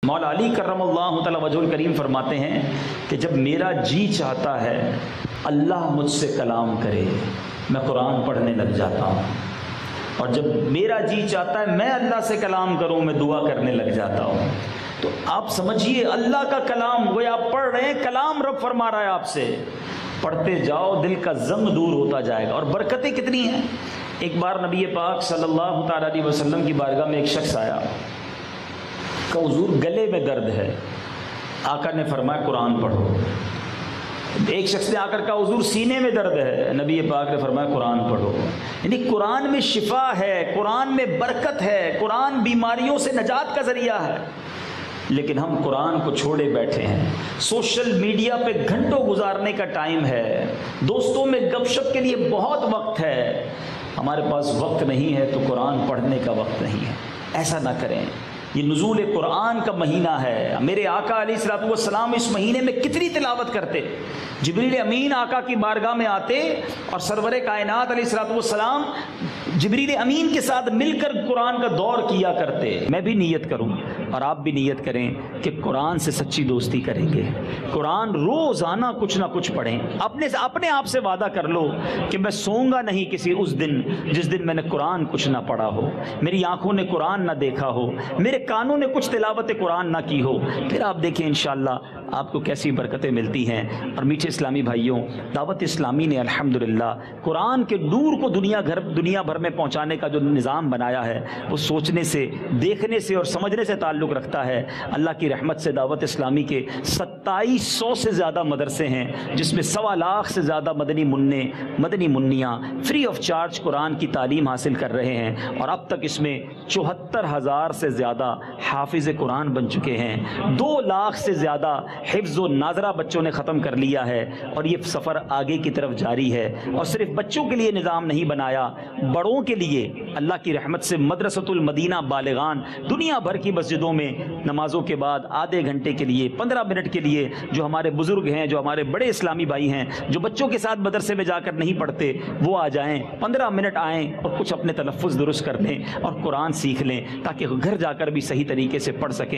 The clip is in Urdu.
مولا علی کرم اللہ تعالی وجہ الکریم فرماتے ہیں کہ جب میرا جی چاہتا ہے اللہ مجھ سے کلام کرے میں قرآن پڑھنے لگ جاتا ہوں، اور جب میرا جی چاہتا ہے میں اللہ سے کلام کروں میں دعا کرنے لگ جاتا ہوں۔ تو آپ سمجھیے اللہ کا کلام، وہ آپ پڑھ رہے ہیں، کلام رب فرما رہا ہے آپ سے، پڑھتے جاؤ دل کا زنگ دور ہوتا جائے گا، اور برکتیں کتنی ہیں۔ ایک بار نبی پاک صلی اللہ تعالیٰ علیہ وسلم کی بارگاہ میں ایک شخص آیا کہ حضور گلے میں درد ہے، آقا نے فرمایا قرآن پڑھو۔ ایک شخص نے آ کر کہا حضور سینے میں درد ہے، نبی پاک نے فرمایا قرآن پڑھو۔ یعنی قرآن میں شفا ہے، قرآن میں برکت ہے، قرآن بیماریوں سے نجات کا ذریعہ ہے، لیکن ہم قرآن کو چھوڑے بیٹھے ہیں۔ سوشل میڈیا پہ گھنٹوں گزارنے کا ٹائم ہے، دوستوں میں گپ شپ کے لیے بہت وقت ہے، ہمارے پاس وقت نہیں ہے تو قرآن پڑھنے کا وقت نہیں ہے۔ ایسا نہ کریں، یہ نزول قرآن کا مہینہ ہے۔ میرے آقا علیہ الصلوۃ والسلام اس مہینے میں کتنی تلاوت کرتے، جبریل امین آقا کی بارگاہ میں آتے اور سرور کائنات علیہ الصلوۃ والسلام جبریل امین کے ساتھ مل کر قرآن کا دور کیا کرتے۔ میں بھی نیت کروں اور آپ بھی نیت کریں کہ قرآن سے سچی دوستی کریں گے، قرآن روزانہ کچھ نہ کچھ پڑھیں۔ اپنے آپ سے وعدہ کر لو کہ میں سوؤں گا نہیں کسی اس دن جس دن میں نے قرآن کچھ نہ پڑھا ہو، میری آنکھوں نے قرآن نہ دیکھا ہو، میرے کانوں نے کچھ تلاوت قرآن نہ کی ہو۔ پھر آپ دیکھیں انشاءاللہ آپ کو کیسی برکتیں ملتی ہیں۔ اور میٹھے اسلامی بھائیوں، دعوت اسلامی نے الحمدللہ قرآن کے نور کو دنیا بھر میں پہنچانے کا جو نظام بنایا ہے وہ سوچنے سے، دیکھنے سے اور سمجھنے سے تعلق رکھتا ہے۔ اللہ کی رحمت سے دعوت اسلامی کے 2700 سے زیادہ مدرسے ہیں، جس میں 1.25 لاکھ سے زیادہ مدنی منیاں فری آف چارج قرآن کی تعلیم حاصل کر رہے ہیں، اور اب تک اس میں 74,000 سے زیادہ حافظ قرآن بن چکے ہیں، 2 لاکھ سے زیادہ حفظ و ناظرہ بچوں نے ختم کر لیا ہے، اور یہ سفر آگے کی طرف جاری ہے۔ اور صرف بچوں کے لیے نظام نہیں بنایا، بڑوں کے لیے اللہ کی رحمت سے مدرسۃ المدینہ بالغان دنیا بھر کی مسجدوں میں نمازوں کے بعد آدھے گھنٹے کے لیے، 15 منٹ کے لیے، جو ہمارے بزرگ ہیں، جو ہمارے بڑے اسلامی بھائی ہیں، جو بچوں کے ساتھ مدرسے میں جا کر نہیں پڑھتے، وہ آ جائیں، 15 منٹ آئیں اور کچھ اپنے تلفظ درست کر لیں اور قرآن سیکھ لیں، تاکہ گھر جا کر بھی صحیح طریقے سے پڑھ سکیں۔